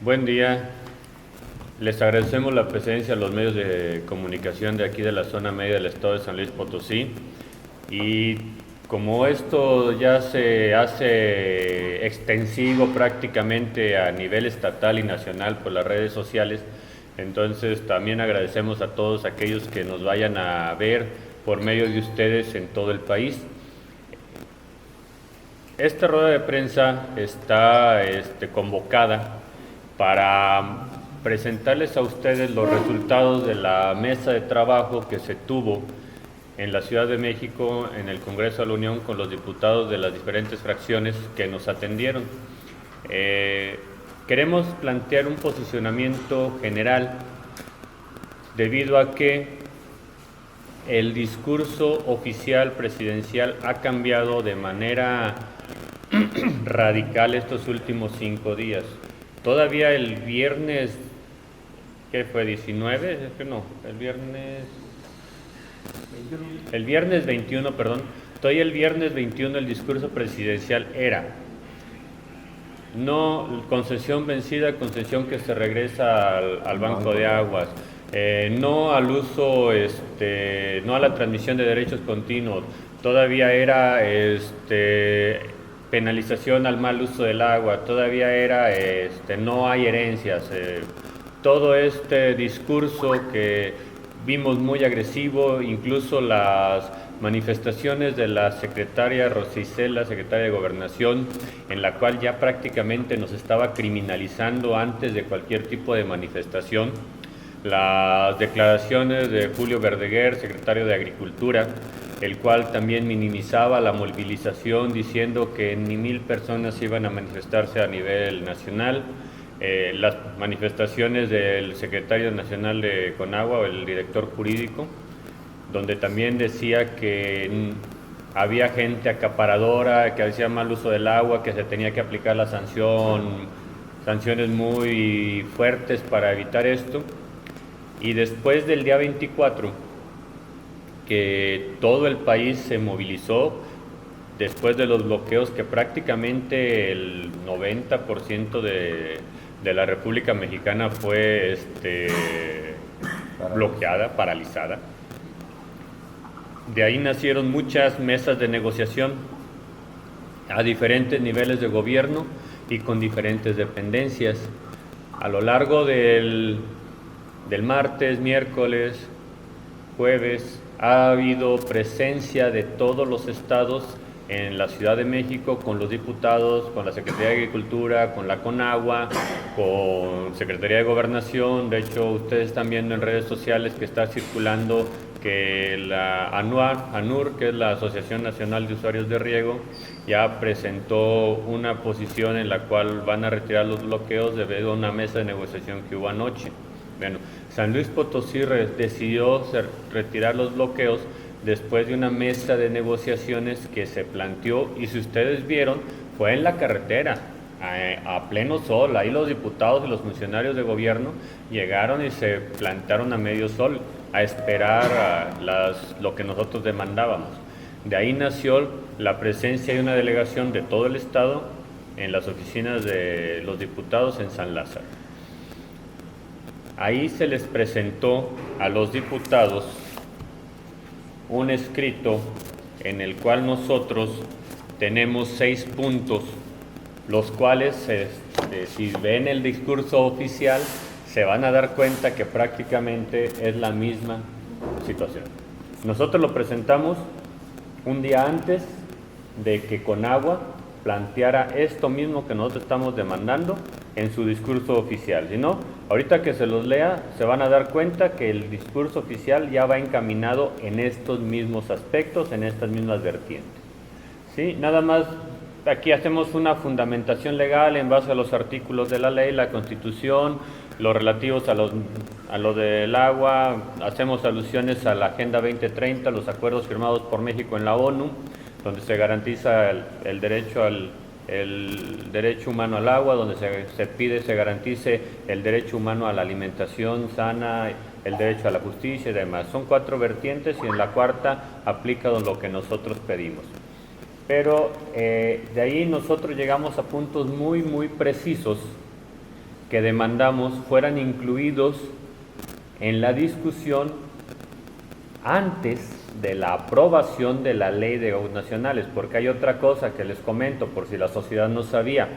Buen día. Les agradecemos la presencia de los medios de comunicación de aquí de la zona media del estado de San Luis Potosí. Y como esto ya se hace extensivo prácticamente a nivel estatal y nacional por las redes sociales, entonces también agradecemos a todos aquellos que nos vayan a ver por medio de ustedes en todo el país. Esta rueda de prensa está convocada para presentarles a ustedes los resultados de la mesa de trabajo que se tuvo en la Ciudad de México, en el Congreso de la Unión, con los diputados de las diferentes fracciones que nos atendieron. Queremos plantear un posicionamiento general debido a que el discurso oficial presidencial ha cambiado de manera radical estos últimos 5 días. Todavía el viernes, ¿qué fue? ¿19? No, el viernes 21, perdón. Todavía el viernes 21 el discurso presidencial era: no concesión vencida, concesión que se regresa al banco de aguas. No al uso, no a la transmisión de derechos continuos. Todavía era penalización al mal uso del agua. Todavía era no hay herencias. Todo este discurso que vimos muy agresivo, incluso las manifestaciones de la secretaria Rosicela, secretaria de Gobernación, en la cual ya prácticamente nos estaba criminalizando antes de cualquier tipo de manifestación. Las declaraciones de Julio Verdeguer, secretario de Agricultura, el cual también minimizaba la movilización diciendo que ni 1,000 personas iban a manifestarse a nivel nacional. Las manifestaciones del secretario nacional de Conagua, o el director jurídico, donde también decía que había gente acaparadora, que hacía mal uso del agua, que se tenía que aplicar la sanciones muy fuertes para evitar esto. Y después del día 24, que todo el país se movilizó, después de los bloqueos que prácticamente el 90% de la República Mexicana fue bloqueada, paralizada. De ahí nacieron muchas mesas de negociación a diferentes niveles de gobierno y con diferentes dependencias. A lo largo del martes, miércoles, jueves, ha habido presencia de todos los estados en la Ciudad de México con los diputados, con la Secretaría de Agricultura, con la Conagua, con Secretaría de Gobernación. De hecho, ustedes están viendo en redes sociales que está circulando que la ANUR, que es la Asociación Nacional de Usuarios de Riego, ya presentó una posición en la cual van a retirar los bloqueos debido a una mesa de negociación que hubo anoche. Bueno, San Luis Potosí decidió retirar los bloqueos después de una mesa de negociaciones que se planteó, y si ustedes vieron, fue en la carretera, a pleno sol. Ahí los diputados y los funcionarios de gobierno llegaron y se plantaron a medio sol a esperar lo que nosotros demandábamos. De ahí nació la presencia de una delegación de todo el estado en las oficinas de los diputados en San Lázaro. Ahí se les presentó a los diputados un escrito en el cual nosotros tenemos 6 puntos, los cuales, si ven el discurso oficial, se van a dar cuenta que prácticamente es la misma situación. Nosotros lo presentamos un día antes de que Conagua planteara esto mismo que nosotros estamos demandando en su discurso oficial. Si no, ahorita que se los lea, se van a dar cuenta que el discurso oficial ya va encaminado en estos mismos aspectos, en estas mismas vertientes. ¿Sí? Nada más, aquí hacemos una fundamentación legal en base a los artículos de la ley, la Constitución, los relativos a lo del agua. Hacemos alusiones a la Agenda 2030, los acuerdos firmados por México en la ONU, donde se garantiza el derecho humano al agua, donde se garantice el derecho humano a la alimentación sana, el derecho a la justicia y demás. Son 4 vertientes, y en la cuarta aplica lo que nosotros pedimos. Pero de ahí nosotros llegamos a puntos muy precisos que demandamos fueran incluidos en la discusión antes de la aprobación de la ley de aguas nacionales, porque hay otra cosa que les comento por si la sociedad no sabía.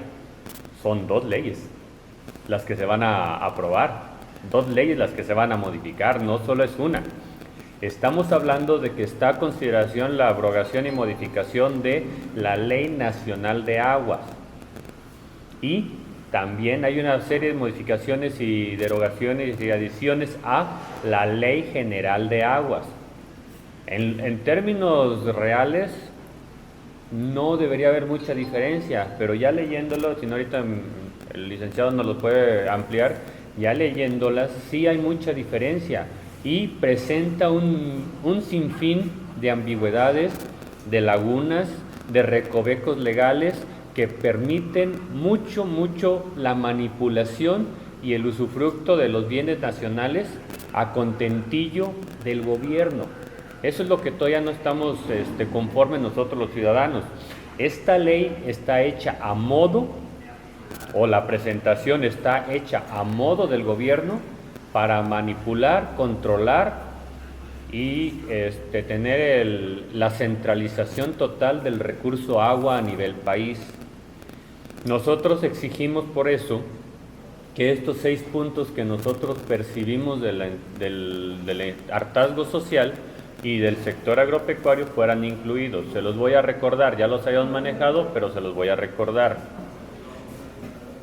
Son 2 leyes las que se van a aprobar, 2 leyes las que se van a modificar, no solo es una. Estamos hablando de que está a consideración la abrogación y modificación de la Ley Nacional de Aguas, y también hay una serie de modificaciones y derogaciones y adiciones a la Ley General de Aguas. En términos reales no debería haber mucha diferencia, pero ya leyéndolo, si no ahorita el licenciado nos lo puede ampliar, ya leyéndolas sí hay mucha diferencia y presenta un sinfín de ambigüedades, de lagunas, de recovecos legales que permiten mucho la manipulación y el usufructo de los bienes nacionales a contentillo del gobierno. Eso es lo que todavía no estamos conformes nosotros los ciudadanos. Esta ley está hecha a modo, o la presentación está hecha a modo del gobierno para manipular, controlar y tener la centralización total del recurso agua a nivel país. Nosotros exigimos por eso que estos 6 puntos que nosotros percibimos del hartazgo social y del sector agropecuario fueran incluidos. Se los voy a recordar, ya los habíamos manejado, pero se los voy a recordar.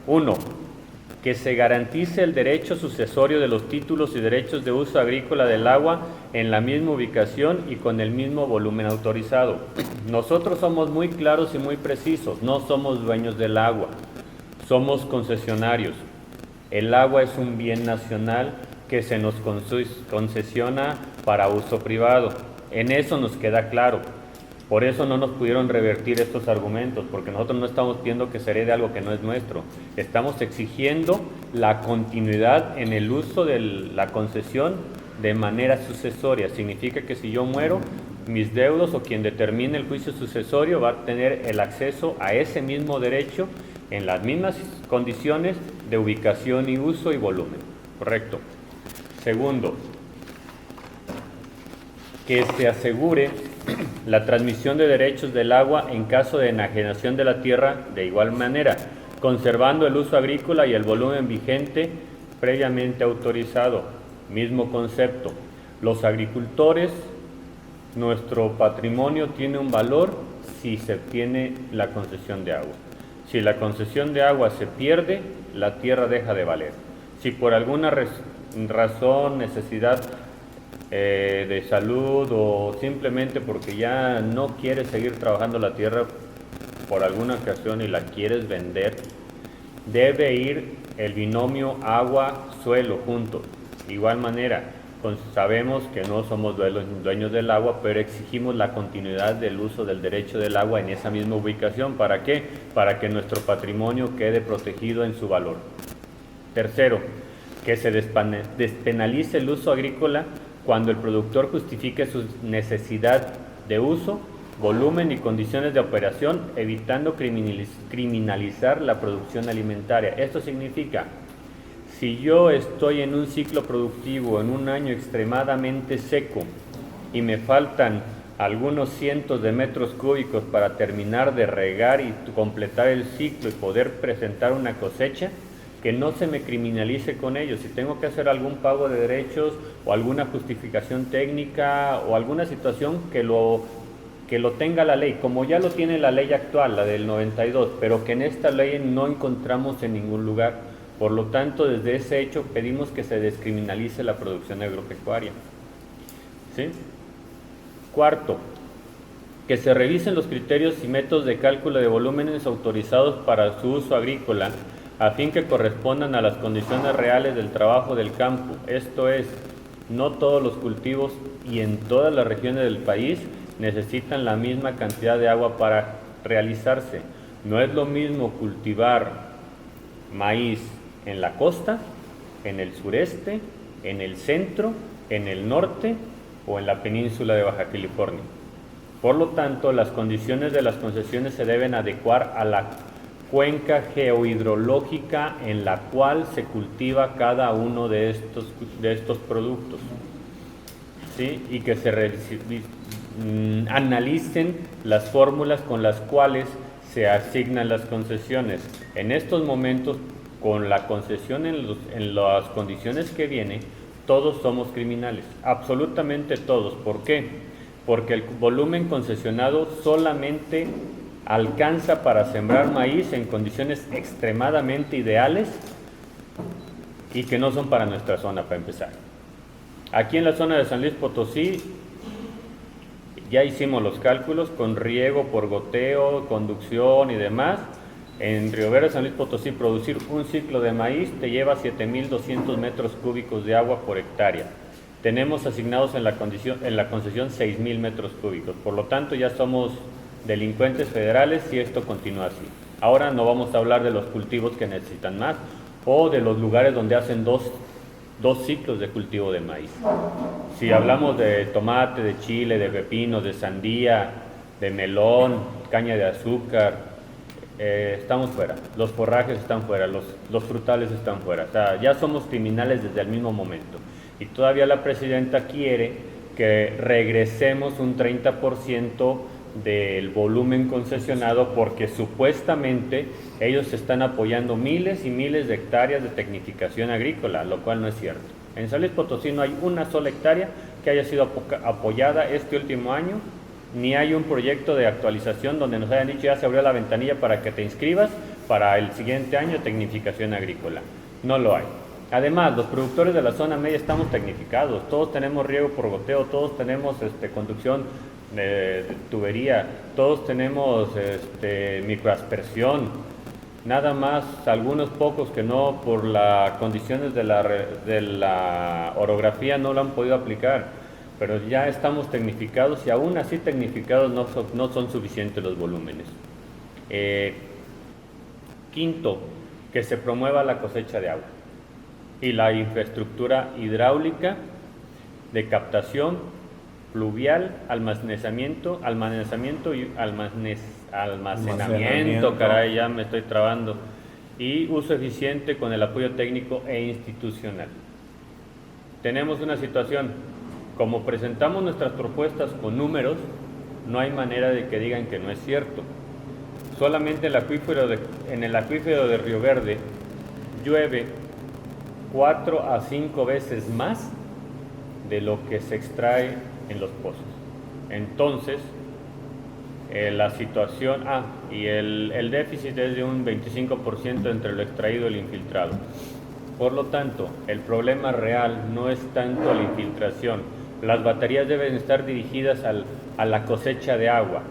1. Que se garantice el derecho sucesorio de los títulos y derechos de uso agrícola del agua en la misma ubicación y con el mismo volumen autorizado. Nosotros somos muy claros y muy precisos, no somos dueños del agua, somos concesionarios. El agua es un bien nacional que se nos concesiona para uso privado. En eso nos queda claro. Por eso no nos pudieron revertir estos argumentos, porque nosotros no estamos pidiendo que se herede algo que no es nuestro. Estamos exigiendo la continuidad en el uso de la concesión de manera sucesoria. Significa que si yo muero, mis deudos o quien determine el juicio sucesorio va a tener el acceso a ese mismo derecho en las mismas condiciones de ubicación y uso y volumen. Correcto. Segundo, que se asegure la transmisión de derechos del agua en caso de enajenación de la tierra de igual manera, conservando el uso agrícola y el volumen vigente previamente autorizado. Mismo concepto. Los agricultores, nuestro patrimonio tiene un valor si se obtiene la concesión de agua. Si la concesión de agua se pierde, la tierra deja de valer. Si por alguna razón, necesidad de salud o simplemente porque ya no quieres seguir trabajando la tierra por alguna ocasión y la quieres vender, debe ir el binomio agua-suelo juntos. De igual manera, sabemos que no somos dueños del agua, pero exigimos la continuidad del uso del derecho del agua en esa misma ubicación. ¿Para qué? Para que nuestro patrimonio quede protegido en su valor. Tercero, que se despenalice el uso agrícola cuando el productor justifique su necesidad de uso, volumen y condiciones de operación, evitando criminalizar la producción alimentaria. Esto significa, si yo estoy en un ciclo productivo, en un año extremadamente seco, y me faltan algunos cientos de metros cúbicos para terminar de regar y completar el ciclo y poder presentar una cosecha, que no se me criminalice con ello. Si tengo que hacer algún pago de derechos o alguna justificación técnica o alguna situación que lo tenga la ley, como ya lo tiene la ley actual, la del 92, pero que en esta ley no encontramos en ningún lugar. Por lo tanto, desde ese hecho pedimos que se descriminalice la producción agropecuaria. ¿Sí? Cuarto, que se revisen los criterios y métodos de cálculo de volúmenes autorizados para su uso agrícola, a fin que correspondan a las condiciones reales del trabajo del campo. Esto es, no todos los cultivos y en todas las regiones del país necesitan la misma cantidad de agua para realizarse. No es lo mismo cultivar maíz en la costa, en el sureste, en el centro, en el norte o en la península de Baja California. Por lo tanto, las condiciones de las concesiones se deben adecuar a la cuenca geohidrológica en la cual se cultiva cada uno de estos productos, ¿sí? Y que se analicen las fórmulas con las cuales se asignan las concesiones. En estos momentos, con la concesión en las condiciones que viene, todos somos criminales, absolutamente todos. ¿Por qué? Porque el volumen concesionado solamente alcanza para sembrar maíz en condiciones extremadamente ideales y que no son para nuestra zona, para empezar. Aquí en la zona de San Luis Potosí ya hicimos los cálculos con riego por goteo, conducción y demás. En Río Verde, San Luis Potosí, producir un ciclo de maíz te lleva 7.200 metros cúbicos de agua por hectárea. Tenemos asignados en la concesión 6.000 metros cúbicos. Por lo tanto, ya somos delincuentes federales si esto continúa así. Ahora no vamos a hablar de los cultivos que necesitan más o de los lugares donde hacen dos ciclos de cultivo de maíz. Si hablamos de tomate, de chile, de pepino, de sandía, de melón, caña de azúcar, estamos fuera. Los forrajes están fuera, los frutales están fuera. O sea, ya somos criminales desde el mismo momento. Y todavía la presidenta quiere que regresemos un 30% del volumen concesionado porque supuestamente ellos están apoyando miles y miles de hectáreas de tecnificación agrícola, lo cual no es cierto. En San Luis Potosí no hay una sola hectárea que haya sido apoyada este último año, ni hay un proyecto de actualización donde nos hayan dicho ya se abrió la ventanilla para que te inscribas para el siguiente año tecnificación agrícola. No lo hay. Además, los productores de la zona media estamos tecnificados, todos tenemos riego por goteo, todos tenemos conducción de tubería, todos tenemos microaspersión, nada más algunos pocos que no, por las condiciones de la orografía no lo han podido aplicar, pero ya estamos tecnificados y aún así tecnificados no son suficientes los volúmenes. Quinto, que se promueva la cosecha de agua y la infraestructura hidráulica de captación pluvial, almacenamiento y almacenamiento, caray, ya me estoy trabando, y uso eficiente con el apoyo técnico e institucional. Tenemos una situación, como presentamos nuestras propuestas con números, no hay manera de que digan que no es cierto. Solamente en el acuífero de Río Verde llueve 4 a 5 veces más de lo que se extrae en los pozos. Entonces, la situación, y el déficit es de un 25% entre lo extraído y lo infiltrado. Por lo tanto, el problema real no es tanto la infiltración. Las baterías deben estar dirigidas a la cosecha de agua,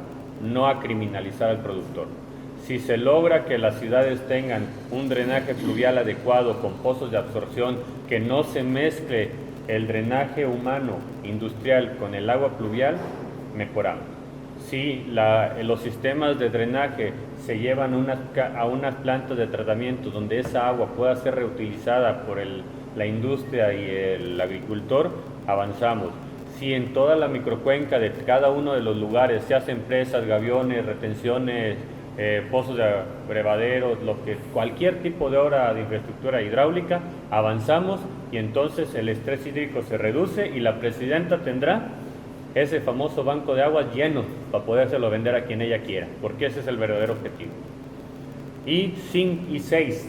no a criminalizar al productor. Si se logra que las ciudades tengan un drenaje fluvial adecuado con pozos de absorción, que no se mezcle el drenaje humano industrial con el agua pluvial, mejoramos. Si los sistemas de drenaje se llevan a unas plantas de tratamiento donde esa agua pueda ser reutilizada por la industria y el agricultor, avanzamos. Si en toda la microcuenca de cada uno de los lugares se hacen presas, gaviones, retenciones, pozos de abrevaderos, cualquier tipo de obra de infraestructura hidráulica, avanzamos y entonces el estrés hídrico se reduce y la presidenta tendrá ese famoso banco de aguas lleno para podérselo vender a quien ella quiera, porque ese es el verdadero objetivo. Y 6,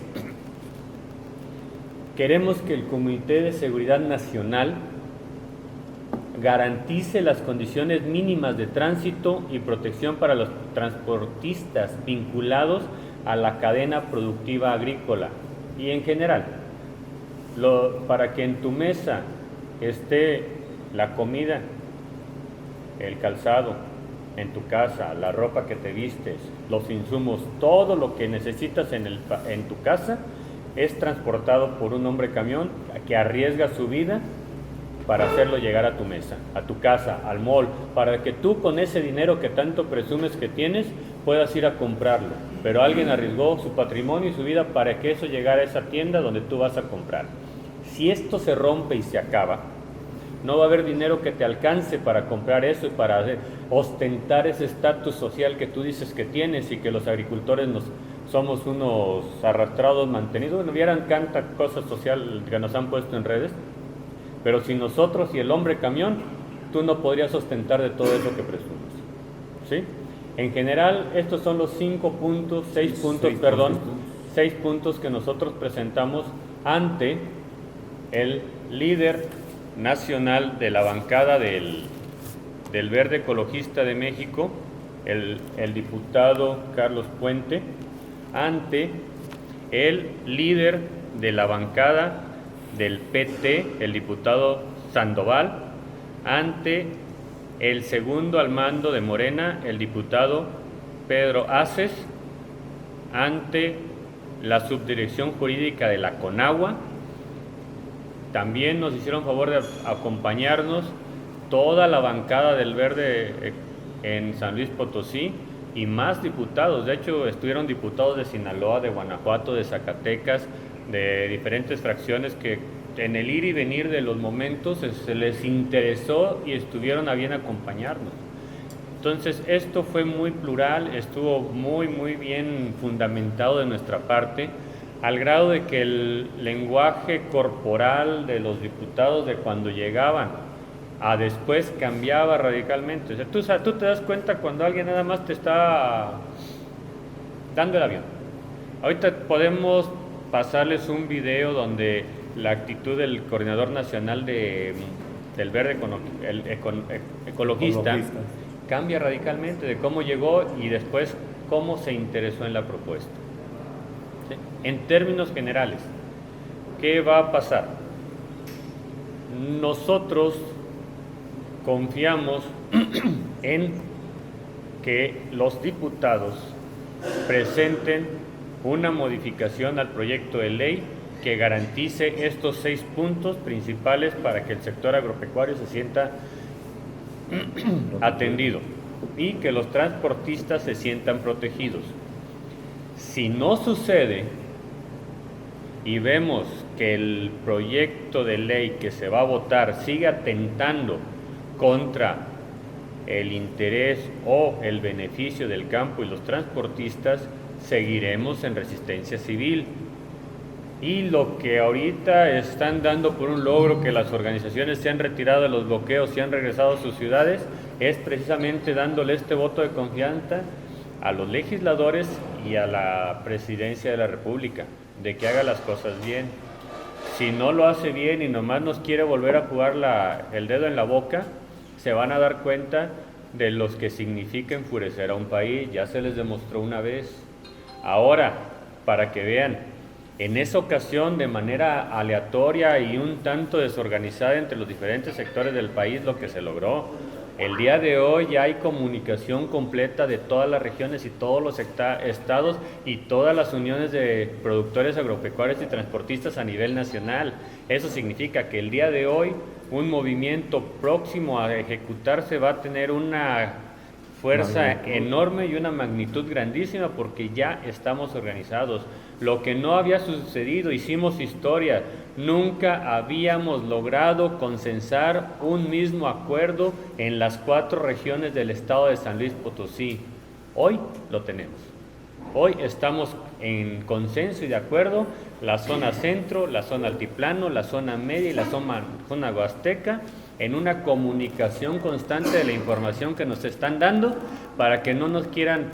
queremos que el Comité de Seguridad Nacional garantice las condiciones mínimas de tránsito y protección para los transportistas vinculados a la cadena productiva agrícola y en general, para que en tu mesa esté la comida, el calzado, en tu casa, la ropa que te vistes, los insumos, todo lo que necesitas en tu casa es transportado por un hombre camión que arriesga su vida para hacerlo llegar a tu mesa, a tu casa, al mall, para que tú con ese dinero que tanto presumes que tienes puedas ir a comprarlo. Pero alguien arriesgó su patrimonio y su vida para que eso llegara a esa tienda donde tú vas a comprar. Si esto se rompe y se acaba, no va a haber dinero que te alcance para comprar eso y para ostentar ese estatus social que tú dices que tienes y que los agricultores somos unos arrastrados mantenidos. Bueno, vieran tanta cosa social que nos han puesto en redes, pero sin nosotros y el hombre camión, tú no podrías sostentar de todo eso que presumes, ¿sí? En general, estos son los 6 puntos que nosotros presentamos ante el líder nacional de la bancada del Verde Ecologista de México, el diputado Carlos Puente, ante el líder de la bancada del PT, el diputado Sandoval, ante el segundo al mando de Morena, el diputado Pedro Aces, ante la subdirección jurídica de la CONAGUA. También nos hicieron favor de acompañarnos toda la bancada del Verde en San Luis Potosí y más diputados. De hecho, estuvieron diputados de Sinaloa, de Guanajuato, de Zacatecas, de diferentes fracciones que en el ir y venir de los momentos se les interesó y estuvieron a bien acompañarnos. Entonces, esto fue muy plural, estuvo muy bien fundamentado de nuestra parte, al grado de que el lenguaje corporal de los diputados de cuando llegaban a después cambiaba radicalmente. O sea, tú te das cuenta cuando alguien nada más te está dando el avión. Ahorita podemos pasarles un video donde la actitud del coordinador nacional del Verde Ecologista cambia radicalmente de cómo llegó y después cómo se interesó en la propuesta. ¿Sí? En términos generales, ¿qué va a pasar? Nosotros confiamos en que los diputados presenten una modificación al proyecto de ley que garantice estos 6 puntos principales para que el sector agropecuario se sienta atendido y que los transportistas se sientan protegidos. Si no sucede y vemos que el proyecto de ley que se va a votar sigue atentando contra el interés o el beneficio del campo y los transportistas, seguiremos en resistencia civil. Y lo que ahorita están dando por un logro, que las organizaciones se han retirado de los bloqueos y han regresado a sus ciudades, es precisamente dándole este voto de confianza a los legisladores y a la presidencia de la República, de que haga las cosas bien. Si no lo hace bien y nomás nos quiere volver a jugar el dedo en la boca, se van a dar cuenta de los que significa enfurecer a un país. Ya se les demostró una vez. Ahora, para que vean, en esa ocasión, de manera aleatoria y un tanto desorganizada entre los diferentes sectores del país, lo que se logró. El día de hoy ya hay comunicación completa de todas las regiones y todos los estados y todas las uniones de productores agropecuarios y transportistas a nivel nacional. Eso significa que el día de hoy un movimiento próximo a ejecutarse va a tener una fuerza enorme y una magnitud grandísima porque ya estamos organizados. Lo que no había sucedido, hicimos historia, nunca habíamos logrado consensar un mismo acuerdo en las 4 regiones del estado de San Luis Potosí. Hoy lo tenemos. Hoy estamos en consenso y de acuerdo, la zona centro, la zona altiplano, la zona media y la zona huasteca, en una comunicación constante de la información que nos están dando para que no nos quieran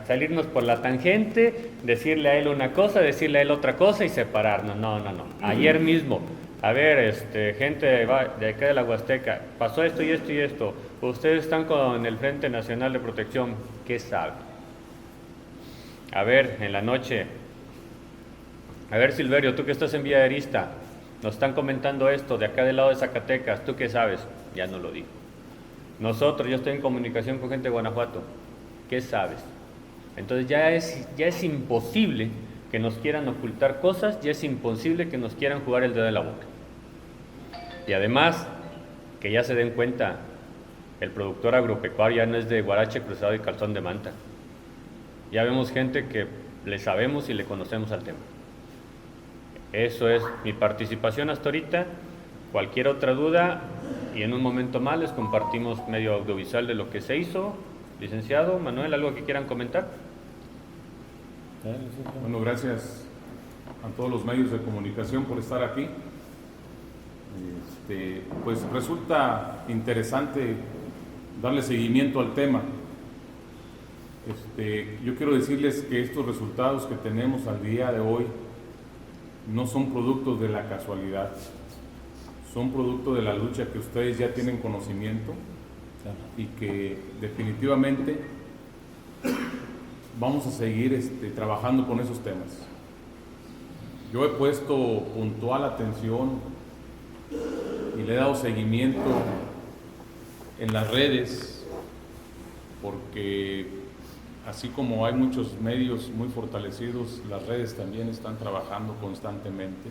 salirnos por la tangente, decirle a él una cosa, decirle a él otra cosa y separarnos. No. Ayer mismo, a ver, gente de acá de la Huasteca, pasó esto y esto y esto. Ustedes están con el Frente Nacional de Protección, ¿qué saben? A ver, en la noche, a ver, Silverio, tú que estás en Villa de Arista, nos están comentando esto de acá del lado de Zacatecas, ¿tú qué sabes? Ya no lo digo. Nosotros, yo estoy en comunicación con gente de Guanajuato, ¿qué sabes? Entonces ya es imposible que nos quieran ocultar cosas, ya es imposible que nos quieran jugar el dedo en la boca. Y además, que ya se den cuenta, el productor agropecuario ya no es de guarache cruzado y calzón de manta. Ya vemos gente que le sabemos y le conocemos al tema. Eso es mi participación hasta ahorita. Cualquier otra duda y en un momento más les compartimos medio audiovisual de lo que se hizo. Licenciado Manuel, ¿algo que quieran comentar? Bueno, gracias a todos los medios de comunicación por estar aquí. Pues resulta interesante darle seguimiento al tema. Yo quiero decirles que estos resultados que tenemos al día de hoy no son productos de la casualidad, son producto de la lucha que ustedes ya tienen conocimiento y que definitivamente vamos a seguir trabajando con esos temas. Yo he puesto puntual atención y le he dado seguimiento en las redes, porque así como hay muchos medios muy fortalecidos, las redes también están trabajando constantemente.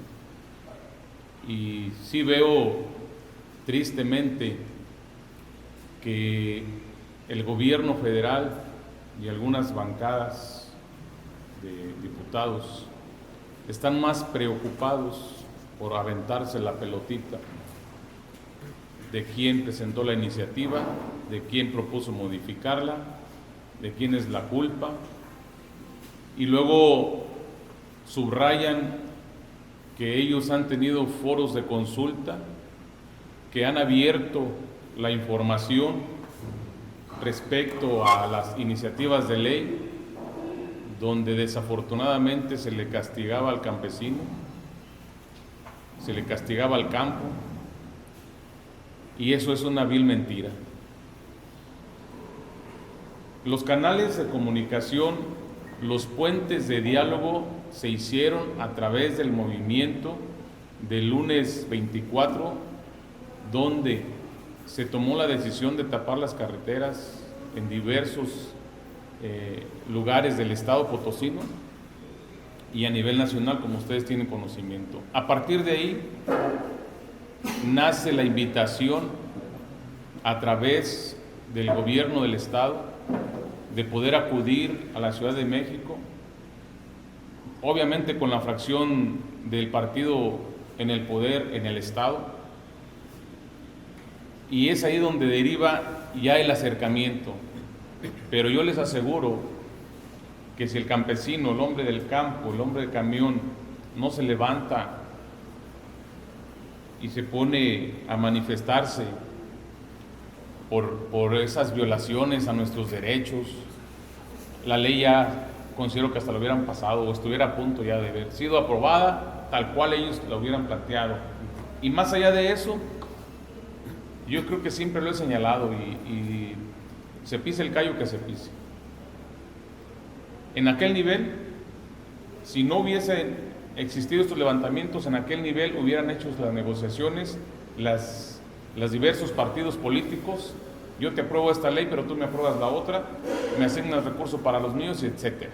Y sí veo tristemente que el gobierno federal y algunas bancadas de diputados están más preocupados por aventarse la pelotita de quién presentó la iniciativa, de quién propuso modificarla, de quién es la culpa, y luego subrayan que ellos han tenido foros de consulta, que han abierto la información respecto a las iniciativas de ley, donde desafortunadamente se le castigaba al campesino, se le castigaba al campo, y eso es una vil mentira. Los canales de comunicación, los puentes de diálogo se hicieron a través del movimiento del lunes 24, donde se tomó la decisión de tapar las carreteras en diversos lugares del estado potosino y a nivel nacional, como ustedes tienen conocimiento. A partir de ahí nace la invitación a través del gobierno del estado de poder acudir a la Ciudad de México, obviamente con la fracción del partido en el poder en el estado, y es ahí donde deriva ya el acercamiento. Pero yo les aseguro que si el campesino, el hombre del campo, el hombre del camión no se levanta y se pone a manifestarse por esas violaciones a nuestros derechos, la ley ya considero que hasta lo hubieran pasado o estuviera a punto ya de haber sido aprobada tal cual ellos lo hubieran planteado. Y más allá de eso, yo creo que siempre lo he señalado y se pise el callo que se pise. En aquel nivel, si no hubiesen existido estos levantamientos, en aquel nivel hubieran hecho las negociaciones, los diversos partidos políticos. Yo te apruebo esta ley, pero tú me apruebas la otra, me asignas recursos para los míos, etc.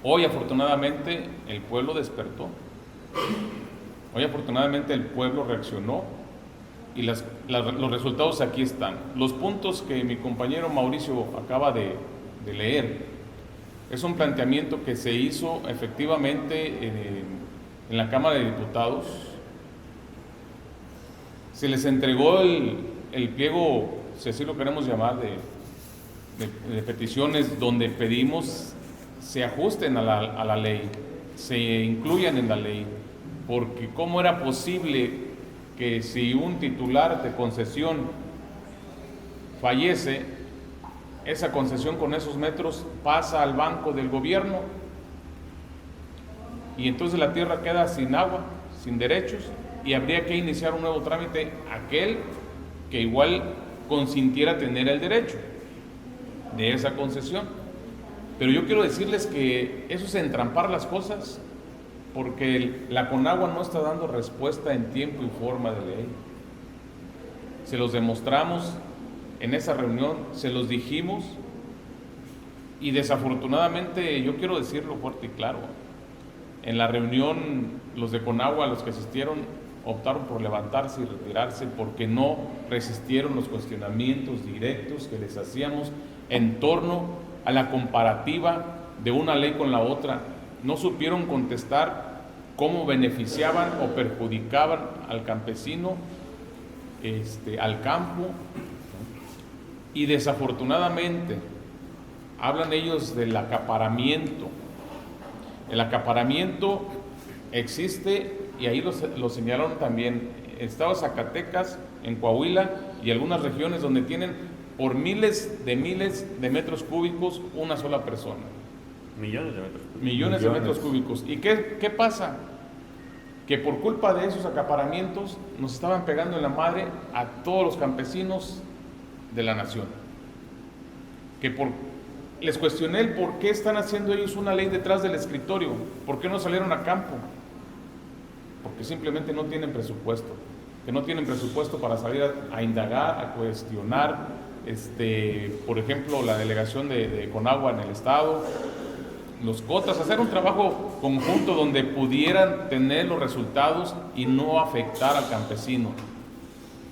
Hoy afortunadamente el pueblo despertó, hoy afortunadamente el pueblo reaccionó y los resultados aquí están. Los puntos que mi compañero Mauricio acaba de leer es un planteamiento que se hizo efectivamente en la Cámara de Diputados. Se les entregó el pliego, si así lo queremos llamar, de peticiones, donde pedimos se ajusten a la ley, se incluyan en la ley, porque ¿cómo era posible que si un titular de concesión fallece, esa concesión con esos metros pasa al banco del gobierno y entonces la tierra queda sin agua, sin derechos, y habría que iniciar un nuevo trámite aquel que igual consintiera tener el derecho de esa concesión? Pero yo quiero decirles que eso es entrampar las cosas, porque la Conagua no está dando respuesta en tiempo y forma de ley. Se los demostramos en esa reunión, se los dijimos, y desafortunadamente, yo quiero decirlo fuerte y claro, en la reunión los de Conagua, los que asistieron, optaron por levantarse y retirarse porque no resistieron los cuestionamientos directos que les hacíamos en torno a la comparativa de una ley con la otra. No supieron contestar cómo beneficiaban o perjudicaban al campesino, al campo, y desafortunadamente hablan ellos del acaparamiento El acaparamiento existe y ahí lo señalaron también. Estado de Zacatecas, en Coahuila y algunas regiones donde tienen por miles de metros cúbicos una sola persona. Millones de metros cúbicos. Millones de metros cúbicos. ¿Y qué pasa? Que por culpa de esos acaparamientos nos estaban pegando en la madre a todos los campesinos de la nación. Les cuestioné el por qué están haciendo ellos una ley detrás del escritorio, por qué no salieron a campo, porque simplemente no tienen presupuesto, que no tienen presupuesto para salir a indagar, a cuestionar, por ejemplo, la delegación de Conagua en el estado, los cotas, hacer un trabajo conjunto donde pudieran tener los resultados y no afectar al campesino.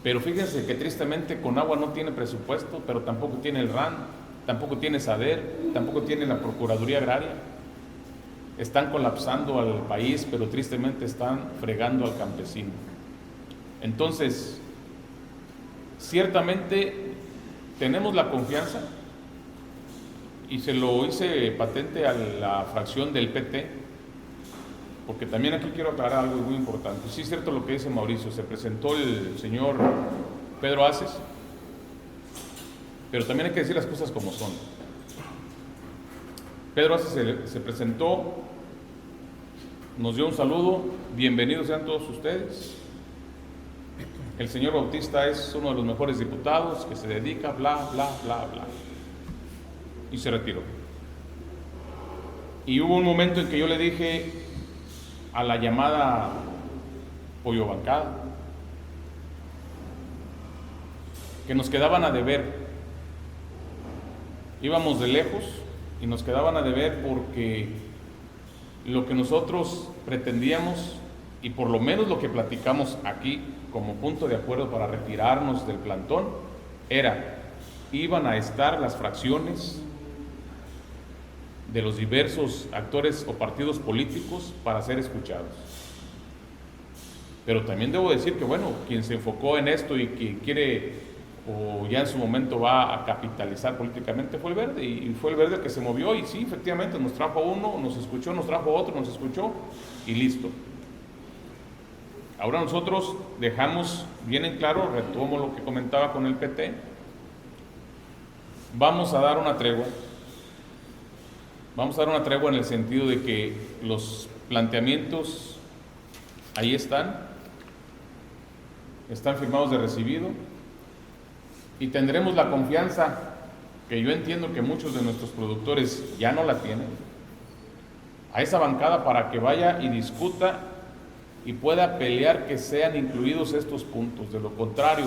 Pero fíjense que tristemente Conagua no tiene presupuesto, pero tampoco tiene el RAN, tampoco tiene SADER, tampoco tiene la Procuraduría Agraria. Están colapsando al país, pero tristemente están fregando al campesino. Entonces, ciertamente tenemos la confianza, y se lo hice patente a la fracción del PT, porque también aquí quiero aclarar algo muy importante. Sí es cierto lo que dice Mauricio, se presentó el señor Pedro Aces, pero también hay que decir las cosas como son. Pedro Aces se presentó, nos dio un saludo, bienvenidos sean todos ustedes. El señor Bautista es uno de los mejores diputados que se dedica, bla, bla, bla, bla. Y se retiró. Y hubo un momento en que yo le dije a la llamada pollo bancada que nos quedaban a deber. Íbamos de lejos y nos quedaban a deber porque lo que nosotros pretendíamos, y por lo menos lo que platicamos aquí como punto de acuerdo para retirarnos del plantón, iban a estar las fracciones de los diversos actores o partidos políticos para ser escuchados. Pero también debo decir que, bueno, quien se enfocó en esto y que quiere o ya en su momento va a capitalizar políticamente fue el Verde, y fue el Verde el que se movió, y sí, efectivamente nos trajo uno, nos escuchó, nos trajo otro, nos escuchó y listo. Ahora nosotros dejamos bien en claro, retomo lo que comentaba con el PT, vamos a dar una tregua. Vamos a dar una tregua en el sentido de que los planteamientos ahí están firmados de recibido, y tendremos la confianza que yo entiendo que muchos de nuestros productores ya no la tienen, a esa bancada para que vaya y discuta y pueda pelear que sean incluidos estos puntos. De lo contrario,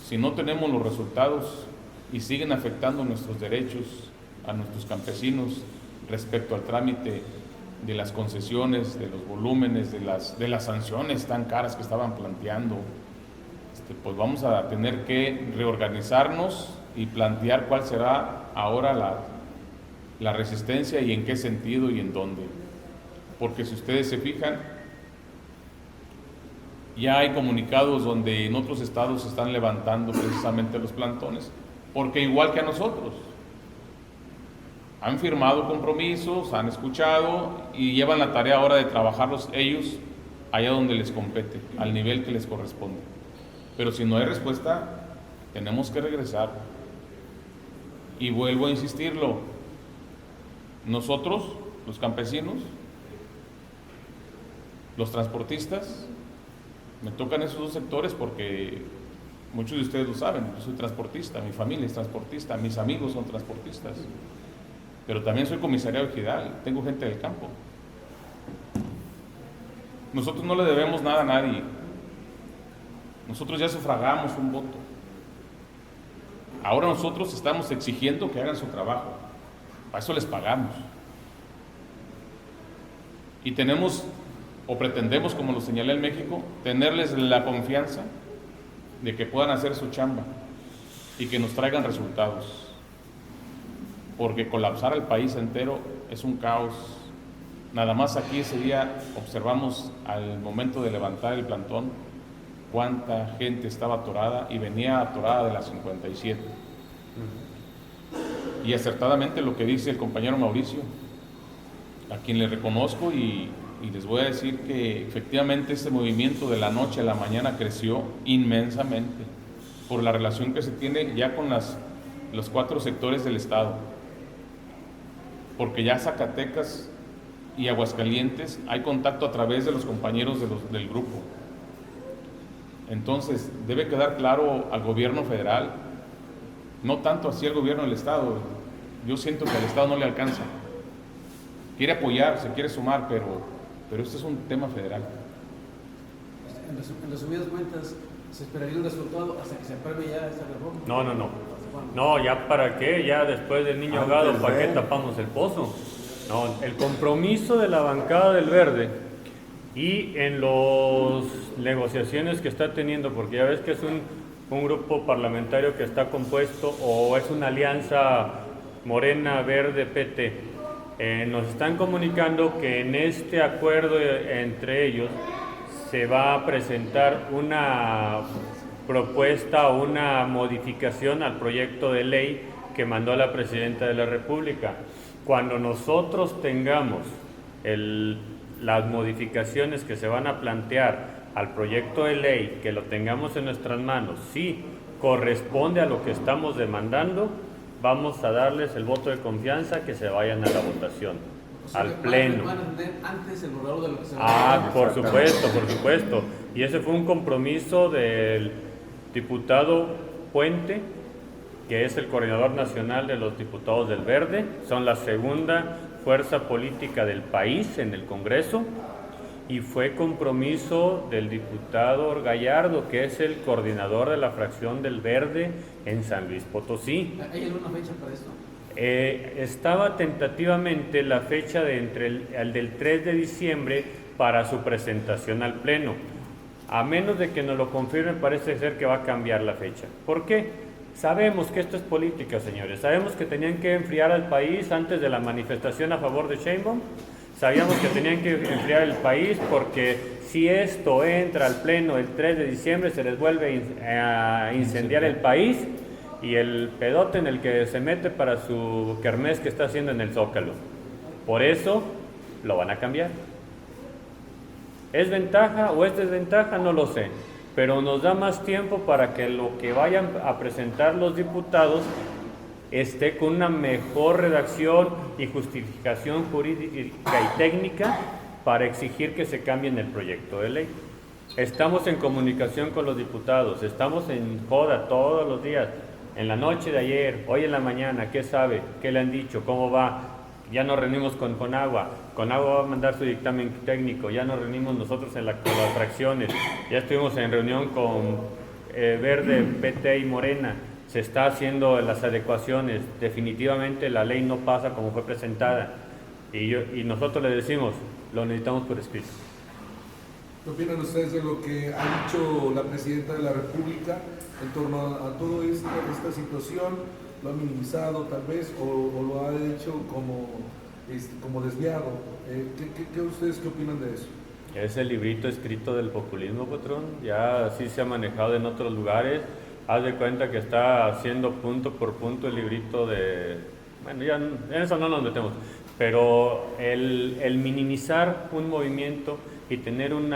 si no tenemos los resultados y siguen afectando nuestros derechos a nuestros campesinos respecto al trámite de las concesiones, de los volúmenes, de las sanciones tan caras que estaban planteando, pues vamos a tener que reorganizarnos y plantear cuál será ahora la resistencia y en qué sentido y en dónde. Porque si ustedes se fijan, ya hay comunicados donde en otros estados se están levantando precisamente los plantones, porque igual que a nosotros, han firmado compromisos, han escuchado y llevan la tarea ahora de trabajarlos ellos allá donde les compete, al nivel que les corresponde. Pero si no hay respuesta, tenemos que regresar. Y vuelvo a insistirlo, nosotros, los campesinos, los transportistas, me tocan esos dos sectores porque muchos de ustedes lo saben, yo soy transportista, mi familia es transportista, mis amigos son transportistas, pero también soy comisariado ejidal, tengo gente del campo. Nosotros no le debemos nada a nadie, nosotros ya sufragamos un voto, ahora nosotros estamos exigiendo que hagan su trabajo, para eso les pagamos, y tenemos o pretendemos, como lo señalé en México, tenerles la confianza de que puedan hacer su chamba y que nos traigan resultados, porque colapsar al país entero es un caos. Nada más aquí ese día observamos al momento de levantar el plantón cuánta gente estaba atorada y venía atorada de la 57. Y acertadamente lo que dice el compañero Mauricio, a quien le reconozco y les voy a decir que efectivamente este movimiento de la noche a la mañana creció inmensamente por la relación que se tiene ya con los 4 sectores del estado, porque ya Zacatecas y Aguascalientes hay contacto a través de los compañeros del grupo. Entonces debe quedar claro al gobierno federal, no tanto así al gobierno del estado. Yo siento que al estado no le alcanza, quiere apoyar, se quiere sumar, pero este es un tema federal. En resumidas cuentas, ¿se esperaría un resultado hasta que se apruebe ya esta reforma? No, ya para qué, ya después del niño ahogado, ¿para qué tapamos el pozo? No, el compromiso de la bancada del Verde y en las negociaciones que está teniendo, porque ya ves que es un grupo parlamentario que está compuesto o es una alianza Morena, Verde, PT, nos están comunicando que en este acuerdo entre ellos se va a presentar una propuesta o una modificación al proyecto de ley que mandó la Presidenta de la República. Cuando nosotros tengamos las modificaciones que se van a plantear al proyecto de ley, que lo tengamos en nuestras manos, si corresponde a lo que estamos demandando, vamos a darles el voto de confianza, que se vayan a la votación, al Pleno. ¿Van a tener antes el borrador de lo que se va a Ah, por supuesto. Y ese fue un compromiso del diputado Puente, que es el coordinador nacional de los diputados del Verde. Son la segunda fuerza política del país en el Congreso. Y fue compromiso del diputado Gallardo, que es el coordinador de la fracción del Verde en San Luis Potosí. ¿Hay alguna fecha para esto? Estaba tentativamente la fecha del 3 de diciembre para su presentación al Pleno. A menos de que nos lo confirmen, parece ser que va a cambiar la fecha. ¿Por qué? Sabemos que esto es política, señores. Sabemos que tenían que enfriar al país antes de la manifestación a favor de Sheinbaum. Sabíamos que tenían que enfriar el país porque si esto entra al Pleno el 3 de diciembre se les vuelve a incendiar el país y el pedote en el que se mete para su kermés que está haciendo en el Zócalo. Por eso lo van a cambiar. ¿Es ventaja o es desventaja? No lo sé, pero nos da más tiempo para que lo que vayan a presentar los diputados esté con una mejor redacción y justificación jurídica y técnica para exigir que se cambie en el proyecto de ley. Estamos en comunicación con los diputados, estamos en joda todos los días, en la noche de ayer, hoy en la mañana, ¿qué sabe? ¿Qué le han dicho? ¿Cómo va? Ya nos reunimos con Conagua va a mandar su dictamen técnico, ya nos reunimos nosotros con las fracciones, ya estuvimos en reunión con Verde, PT y Morena, se está haciendo las adecuaciones, definitivamente la ley no pasa como fue presentada y nosotros le decimos, lo necesitamos por escrito. ¿Qué opinan ustedes de lo que ha dicho la Presidenta de la República en torno a toda esta situación? ¿Lo ha minimizado tal vez o lo ha hecho como desviado? ¿Ustedes qué opinan de eso? Es el librito escrito del populismo, patrón, ya así se ha manejado en otros lugares. Haz de cuenta que está haciendo punto por punto el librito de... Bueno, ya en eso no nos metemos, pero el minimizar un movimiento y tener un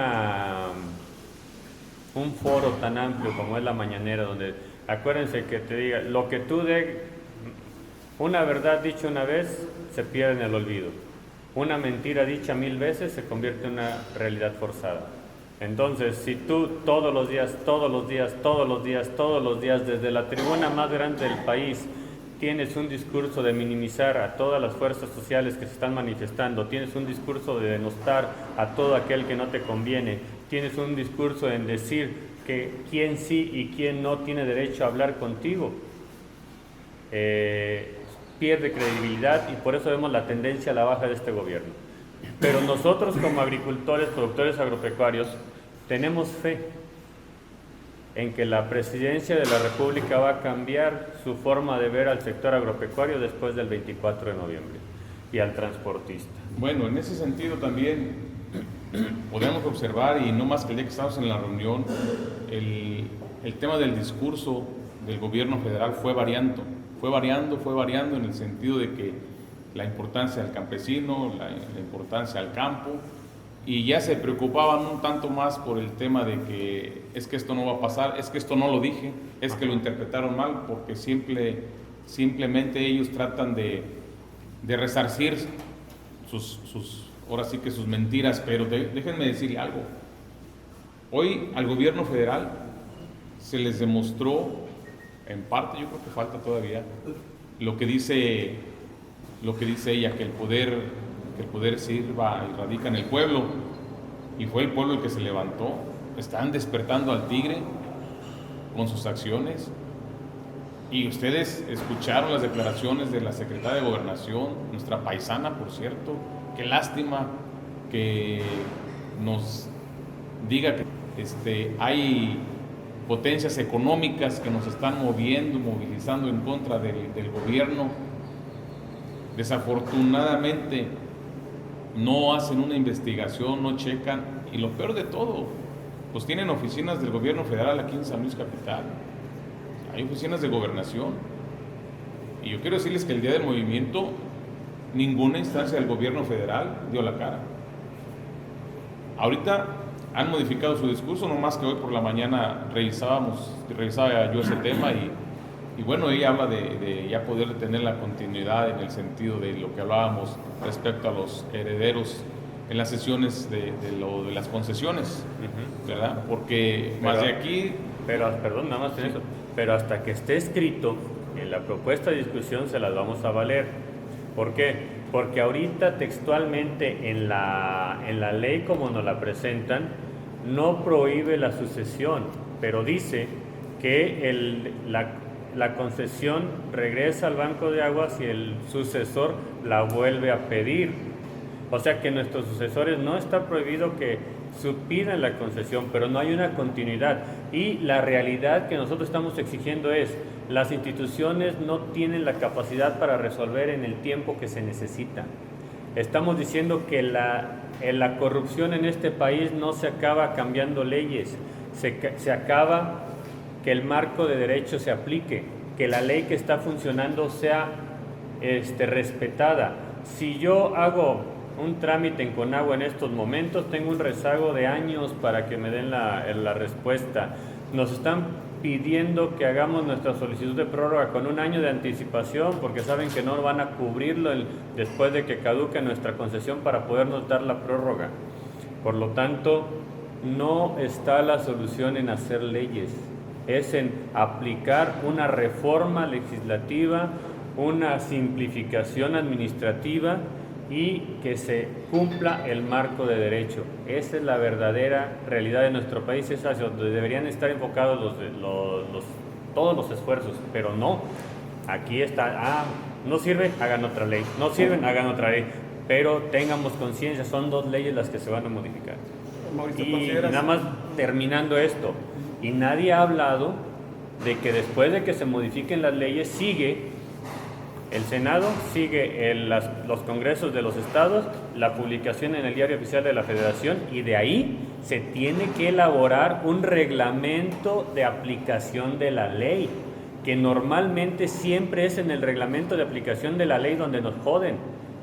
foro tan amplio como es la mañanera, donde acuérdense que te diga, lo que tú una verdad dicha una vez se pierde en el olvido, una mentira dicha 1000 veces se convierte en una realidad forzada. Entonces, si tú todos los días, desde la tribuna más grande del país, tienes un discurso de minimizar a todas las fuerzas sociales que se están manifestando, tienes un discurso de denostar a todo aquel que no te conviene, tienes un discurso en decir que quién sí y quién no tiene derecho a hablar contigo, pierde credibilidad y por eso vemos la tendencia a la baja de este gobierno. Pero nosotros como agricultores, productores agropecuarios, tenemos fe en que la Presidencia de la República va a cambiar su forma de ver al sector agropecuario después del 24 de noviembre y al transportista. Bueno, en ese sentido también podemos observar, y no más que el día que estamos en la reunión, el tema del discurso del gobierno federal fue variando en el sentido de que la importancia del campesino, la importancia al campo, y ya se preocupaban un tanto más por el tema de que es que esto no va a pasar, es que esto no lo dije, es que lo interpretaron mal, porque simplemente ellos tratan de resarcir ahora sí que sus mentiras, pero déjenme decirle algo. Hoy al gobierno federal se les demostró, en parte, yo creo que falta todavía, lo que dice ella, que el poder sirva y radica en el pueblo, y fue el pueblo el que se levantó. Están despertando al tigre con sus acciones, y ustedes escucharon las declaraciones de la secretaria de Gobernación, nuestra paisana, por cierto. Qué lástima que nos diga que hay potencias económicas que nos están movilizando en contra del gobierno. Desafortunadamente no hacen una investigación, no checan, y lo peor de todo, pues tienen oficinas del gobierno federal aquí en San Luis Capital, hay oficinas de gobernación, y yo quiero decirles que el día del movimiento ninguna instancia del gobierno federal dio la cara. Ahorita han modificado su discurso, no más que hoy por la mañana revisaba yo ese tema, y bueno, ella habla de ya poder tener la continuidad en el sentido de lo que hablábamos respecto a los herederos en las sesiones de las concesiones, ¿verdad? Porque más de aquí... Perdón, nada más en eso. Pero hasta que esté escrito en la propuesta de discusión se las vamos a valer. ¿Por qué? Porque ahorita textualmente en la ley como nos la presentan, no prohíbe la sucesión, pero dice que la concesión regresa al Banco de Aguas y el sucesor la vuelve a pedir. O sea que nuestros sucesores no está prohibido que pidan la concesión, pero no hay una continuidad. Y la realidad que nosotros estamos exigiendo es, las instituciones no tienen la capacidad para resolver en el tiempo que se necesita. Estamos diciendo que la corrupción en este país no se acaba cambiando leyes, se acaba que el marco de derecho se aplique, que la ley que está funcionando sea respetada. Si yo hago un trámite en Conagua en estos momentos, tengo un rezago de años para que me den la respuesta. Nos están pidiendo que hagamos nuestra solicitud de prórroga con un año de anticipación, porque saben que no van a cubrirlo después de que caduque nuestra concesión para podernos dar la prórroga. Por lo tanto, no está la solución en hacer leyes, es en aplicar una reforma legislativa, una simplificación administrativa y que se cumpla el marco de derecho. Esa es la verdadera realidad de nuestro país, es hacia donde deberían estar enfocados todos los esfuerzos, pero no. Aquí está, no sirve, hagan otra ley, no sirven, hagan otra ley, pero tengamos conciencia, son 2 leyes las que se van a modificar. Mauricio, Y nada más terminando esto, y nadie ha hablado de que después de que se modifiquen las leyes, sigue el Senado, sigue los congresos de los estados, la publicación en el Diario Oficial de la Federación, y de ahí se tiene que elaborar un reglamento de aplicación de la ley, que normalmente siempre es en el reglamento de aplicación de la ley donde nos joden,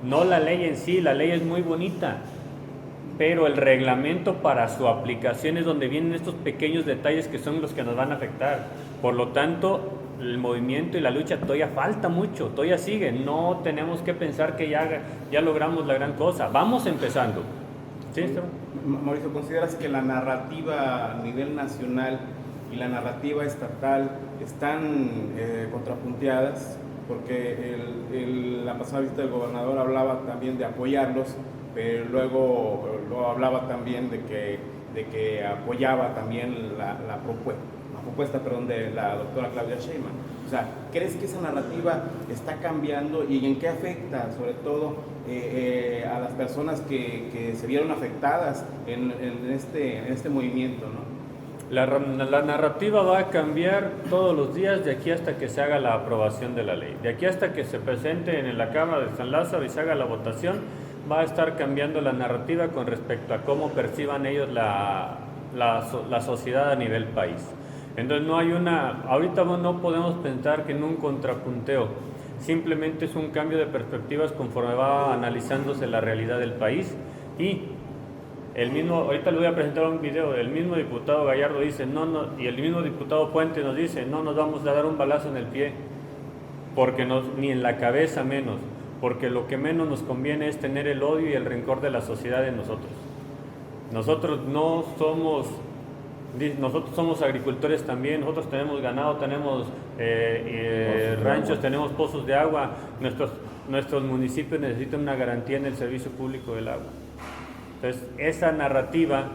no la ley en sí. La ley es muy bonita, pero el reglamento para su aplicación es donde vienen estos pequeños detalles que son los que nos van a afectar. Por lo tanto, el movimiento y la lucha todavía falta mucho, todavía sigue. No tenemos que pensar que ya logramos la gran cosa. Vamos empezando. ¿Sí, Esteban? Mauricio, ¿consideras que la narrativa a nivel nacional y la narrativa estatal están contrapunteadas? Porque la pasada visita del gobernador hablaba también de apoyarlos, pero luego hablaba también de que apoyaba también la propuesta de la doctora Claudia Sheinbaum. O sea, ¿crees que esa narrativa está cambiando y en qué afecta, sobre todo, a las personas que se vieron afectadas en este movimiento, ¿no? La narrativa va a cambiar todos los días de aquí hasta que se haga la aprobación de la ley. De aquí hasta que se presente en la Cámara de San Lázaro y se haga la votación, va a estar cambiando la narrativa con respecto a cómo perciban ellos la sociedad a nivel país. Entonces ahorita no podemos pensar que en un contrapunteo. simplemente es un cambio de perspectivas conforme va analizándose la realidad del país. Y el mismo, ahorita le voy a presentar un video, el mismo diputado Gallardo dice, y el mismo diputado Puente nos dice, no nos vamos a dar un balazo en el pie, porque ni en la cabeza menos, porque lo que menos nos conviene es tener el odio y el rencor de la sociedad en nosotros. Nosotros somos agricultores también, nosotros tenemos ganado, tenemos ranchos, tenemos pozos de agua, nuestros municipios necesitan una garantía en el servicio público del agua. Entonces, esa narrativa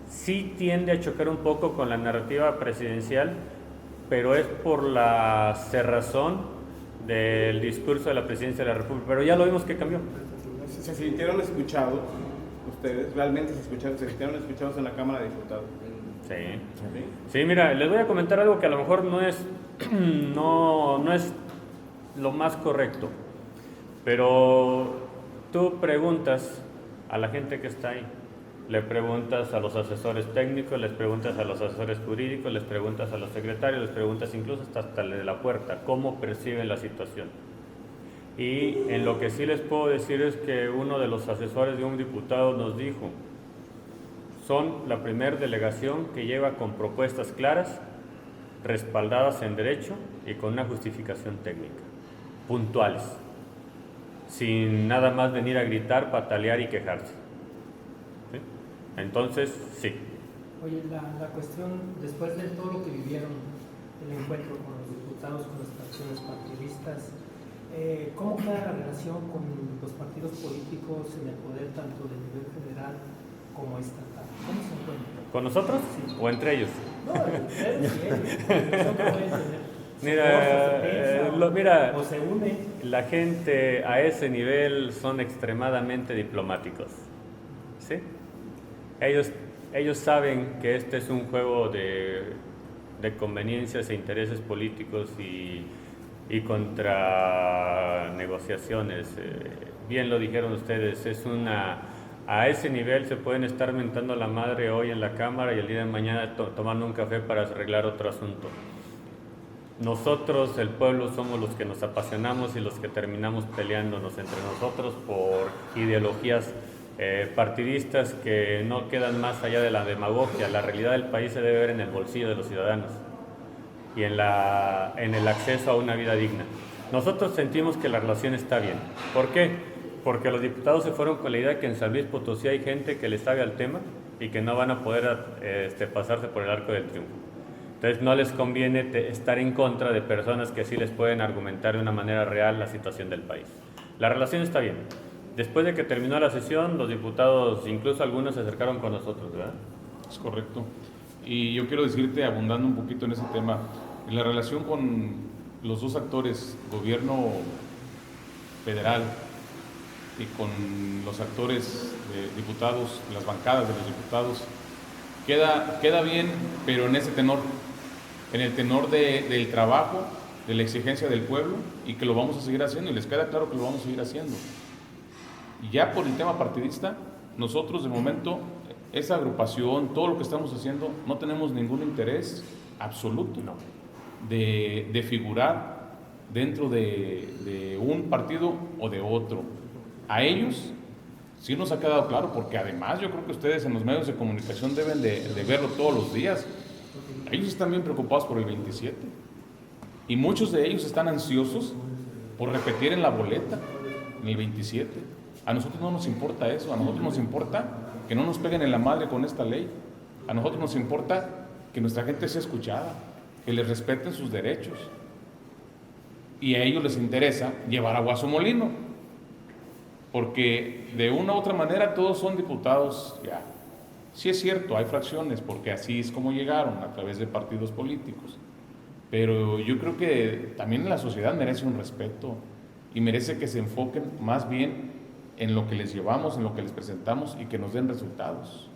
sí tiende a chocar un poco con la narrativa presidencial, pero es por la cerrazón del discurso de la presidencia de la República. Pero ya lo vimos que cambió. ¿Se sintieron escuchados ustedes? ¿Realmente se sintieron escuchados en la Cámara de Diputados? Sí, mira, les voy a comentar algo que a lo mejor no es lo más correcto, pero tú preguntas a la gente que está ahí, le preguntas a los asesores técnicos, les preguntas a los asesores jurídicos, les preguntas a los secretarios, les preguntas incluso hasta el de la puerta, cómo perciben la situación. Y en lo que sí les puedo decir es que uno de los asesores de un diputado nos dijo, son la primera delegación que lleva con propuestas claras, respaldadas en derecho y con una justificación técnica, puntuales, sin nada más venir a gritar, patalear y quejarse. ¿Sí? Entonces, sí. Oye, la cuestión, después de todo lo que vivieron, el encuentro con los diputados, con las fracciones partidistas, ¿cómo queda la relación con los partidos políticos en el poder, tanto del nivel federal como estatal? ¿Cómo se encuentran? ¿Con nosotros? Sí. ¿O entre ellos? No, ustedes y ellos. Nosotros pueden tener Mira, o se unen. la gente a ese nivel son extremadamente diplomáticos. ¿Sí? Ellos saben que este es un juego de conveniencias e intereses políticos y contra negociaciones. Bien lo dijeron ustedes, a ese nivel se pueden estar mentando la madre hoy en la Cámara y el día de mañana tomando un café para arreglar otro asunto. Nosotros, el pueblo, somos los que nos apasionamos y los que terminamos peleándonos entre nosotros por ideologías partidistas que no quedan más allá de la demagogia. La realidad del país se debe ver en el bolsillo de los ciudadanos y en el acceso a una vida digna. Nosotros sentimos que la relación está bien. ¿Por qué? Porque los diputados se fueron con la idea que en San Luis Potosí hay gente que le sabe al tema y que no van a poder pasarse por el arco del triunfo. Entonces no les conviene estar en contra de personas que sí les pueden argumentar de una manera real la situación del país. La relación está bien. Después de que terminó la sesión, los diputados, incluso algunos, se acercaron con nosotros, ¿verdad? Es correcto. Y yo quiero decirte, abundando un poquito en ese tema, en la relación con los dos actores, gobierno federal y con los actores diputados, las bancadas de los diputados, queda bien, pero en ese tenor, en el tenor del trabajo, de la exigencia del pueblo, y que lo vamos a seguir haciendo, y les queda claro que lo vamos a seguir haciendo. Y ya por el tema partidista, nosotros de momento, esa agrupación, todo lo que estamos haciendo, no tenemos ningún interés absoluto de figurar dentro de un partido o de otro. A ellos sí nos ha quedado claro, porque además yo creo que ustedes en los medios de comunicación deben de verlo todos los días. Ellos están bien preocupados por el 27 y muchos de ellos están ansiosos por repetir en la boleta en el 27. A nosotros no nos importa eso, a nosotros nos importa que no nos peguen en la madre con esta ley, a nosotros nos importa que nuestra gente sea escuchada, que les respeten sus derechos, y a ellos les interesa llevar agua a su molino, porque de una u otra manera todos son diputados ya. Sí es cierto, hay fracciones, porque así es como llegaron, a través de partidos políticos, pero yo creo que también la sociedad merece un respeto y merece que se enfoquen más bien en lo que les llevamos, en lo que les presentamos, y que nos den resultados,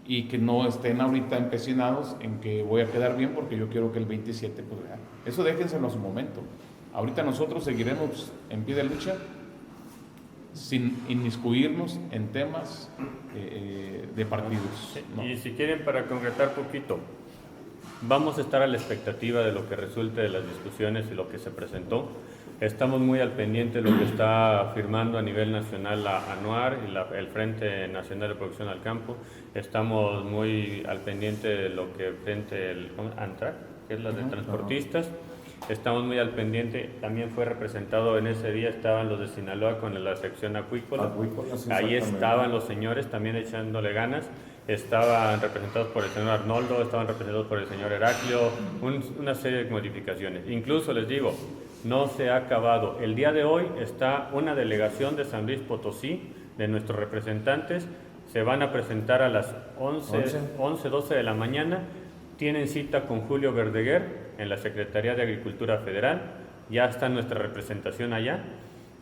y que no estén ahorita empecinados en que voy a quedar bien porque yo quiero que el 27, pues eso déjenselo a su momento. Ahorita nosotros seguiremos en pie de lucha sin inmiscuirnos en temas de partidos. ¿No? Y si quieren, para concretar poquito, vamos a estar a la expectativa de lo que resulte de las discusiones y lo que se presentó. Estamos muy al pendiente de lo que está firmando a nivel nacional la ANUAR y el Frente Nacional de Producción al Campo. Estamos muy al pendiente de lo que frente el ANTRAC, que es la de transportistas. Estamos muy al pendiente, también fue representado en ese día, estaban los de Sinaloa con la sección acuícola. Ahí estaban los señores también echándole ganas. Estaban representados por el señor Arnoldo, estaban representados por el señor Heraclio, una serie de modificaciones. Incluso les digo, no se ha acabado. El día de hoy está una delegación de San Luis Potosí, de nuestros representantes, se van a presentar a las 12 de la mañana, tienen cita con Julio Verdeguer en la Secretaría de Agricultura Federal, ya está nuestra representación allá,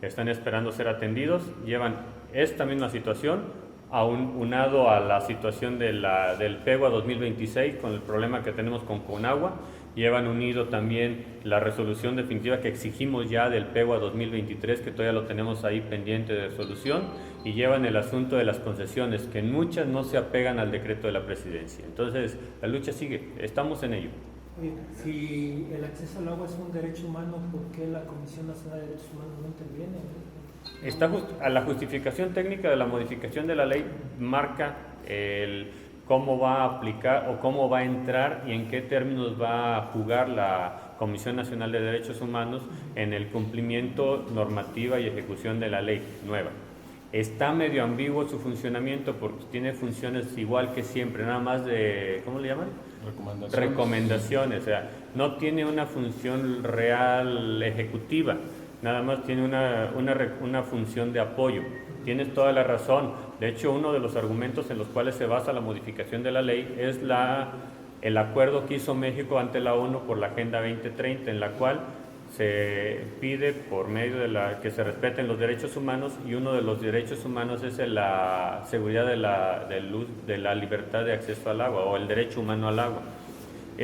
están esperando ser atendidos, llevan esta misma situación, unado a la situación del PEGUA 2026 con el problema que tenemos con Conagua, llevan unido también la resolución definitiva que exigimos ya del PEGUA 2023, que todavía lo tenemos ahí pendiente de resolución, y llevan el asunto de las concesiones, que en muchas no se apegan al decreto de la presidencia. Entonces, la lucha sigue, estamos en ello. Oye, si el acceso al agua es un derecho humano, ¿por qué la Comisión Nacional de Derechos Humanos no interviene? A la justificación técnica de la modificación de la ley marca cómo va a aplicar o cómo va a entrar y en qué términos va a jugar la Comisión Nacional de Derechos Humanos en el cumplimiento, normativa y ejecución de la ley nueva. Está medio ambiguo su funcionamiento porque tiene funciones igual que siempre, nada más de, ¿cómo le llaman? Recomendaciones, o sea, no tiene una función real ejecutiva, nada más tiene una función de apoyo. Tienes toda la razón. De hecho, uno de los argumentos en los cuales se basa la modificación de la ley es el acuerdo que hizo México ante la ONU por la Agenda 2030, en la cual se pide por medio de que se respeten los derechos humanos, y uno de los derechos humanos es la seguridad de la libertad de acceso al agua o el derecho humano al agua.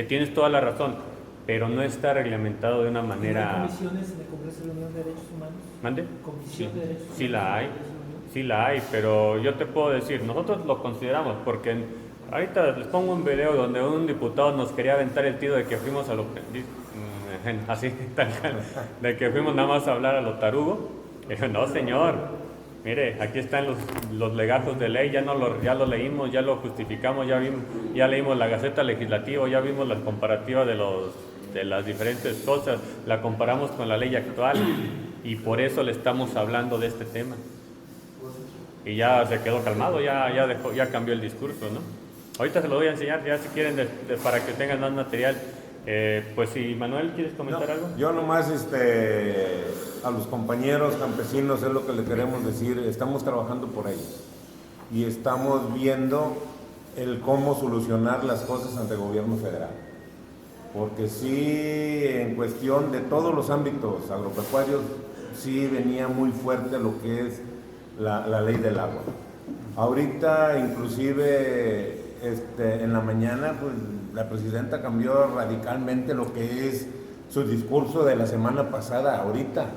Tienes toda la razón, pero no está reglamentado de una manera... ¿Hay comisiones en el Congreso de la Unión de Derechos Humanos? ¿Mande? ¿Comisión de Derechos Humanos? Sí la hay. Sí la hay, pero yo te puedo decir, nosotros lo consideramos, porque ahorita les pongo un video donde un diputado nos quería aventar el tiro de que fuimos a lo... así, de que fuimos nada más a hablar a lo tarugo. Y yo, no señor, mire, aquí están los legajos de ley, ya lo leímos, ya lo justificamos, ya leímos la Gaceta Legislativa, ya vimos las comparativas de las diferentes cosas, la comparamos con la ley actual y por eso le estamos hablando de este tema. Y ya se quedó calmado, ya cambió el discurso, ¿no? Ahorita se lo voy a enseñar, ya si quieren, para que tengan más material. Pues si Manuel, ¿quieres comentar algo? Yo nomás a los compañeros campesinos es lo que le queremos decir, estamos trabajando por ellos y estamos viendo el cómo solucionar las cosas ante el gobierno federal. Porque sí, en cuestión de todos los ámbitos agropecuarios, sí venía muy fuerte lo que es la ley del agua. Ahorita, inclusive, en la mañana, pues la presidenta cambió radicalmente lo que es su discurso de la semana pasada ahorita.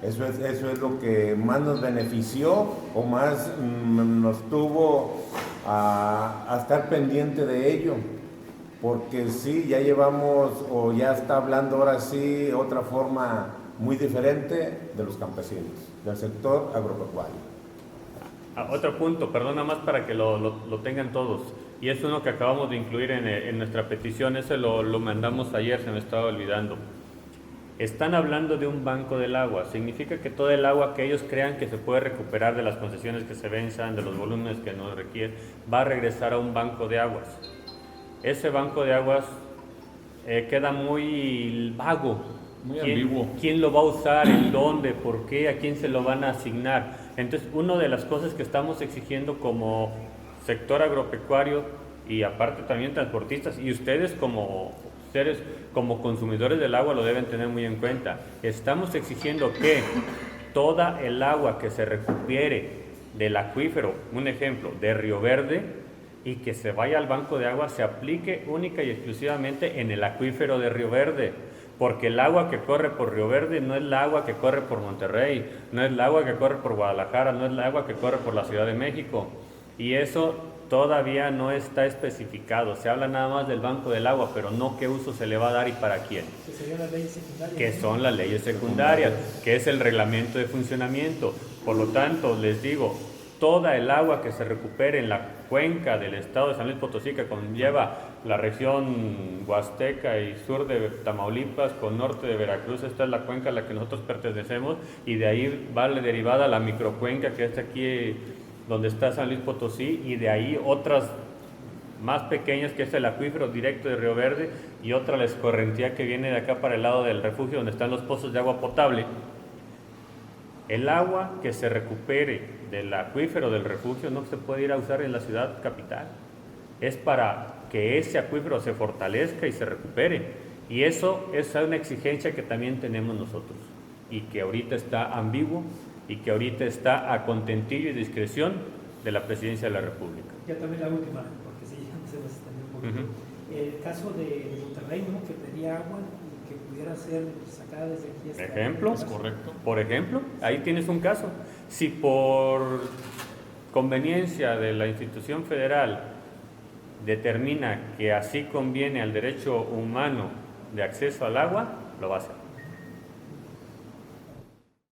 Eso es lo que más nos benefició o más nos tuvo a estar pendiente de ello. Porque sí, ya llevamos o ya está hablando ahora sí otra forma muy diferente de los campesinos, del sector agropecuario. Otro punto, perdón, nada más para que lo tengan todos, y es uno que acabamos de incluir en nuestra petición, ese lo mandamos ayer, se me estaba olvidando. Están hablando de un banco del agua, significa que todo el agua que ellos crean que se puede recuperar de las concesiones que se venzan, de los volúmenes que no requieren, va a regresar a un banco de aguas. Ese banco de aguas queda muy vago. Muy ambiguo. ¿Quién lo va a usar? ¿En dónde? ¿Por qué? ¿A quién se lo van a asignar? Entonces, una de las cosas que estamos exigiendo como sector agropecuario y aparte también transportistas, y ustedes como consumidores del agua lo deben tener muy en cuenta, estamos exigiendo que toda el agua que se recupere del acuífero, un ejemplo, de Río Verde, y que se vaya al banco de agua, se aplique única y exclusivamente en el acuífero de Río Verde. Porque el agua que corre por Río Verde no es el agua que corre por Monterrey, no es el agua que corre por Guadalajara, no es el agua que corre por la Ciudad de México. Y eso todavía no está especificado. Se habla nada más del Banco del Agua, pero no qué uso se le va a dar y para quién. Que serían las leyes secundarias. Que son las leyes secundarias, que es el reglamento de funcionamiento. Por lo tanto, les digo, toda el agua que se recupere en la cuenca del estado de San Luis Potosí, que conlleva la región huasteca y sur de Tamaulipas con norte de Veracruz, esta es la cuenca a la que nosotros pertenecemos, y de ahí va derivada la microcuenca que está aquí donde está San Luis Potosí, y de ahí otras más pequeñas, que es el acuífero directo de Río Verde, y otra la escorrentía que viene de acá para el lado del refugio donde están los pozos de agua potable. El agua que se recupere del acuífero del refugio no se puede ir a usar en la ciudad capital. Es para que ese acuífero se fortalezca y se recupere. Y eso es una exigencia que también tenemos nosotros, y que ahorita está ambiguo, y que ahorita está a contentillo y discreción de la Presidencia de la República. Ya también la última, porque sí, ya se nos extendió un poquito. El caso de Monterrey, ¿no? Que pedía agua y que pudiera ser sacada desde aquí hasta... ¿Ejemplo? Es correcto. Por ejemplo, ahí tienes un caso. Si por conveniencia de la institución federal determina que así conviene al derecho humano de acceso al agua, lo va a hacer.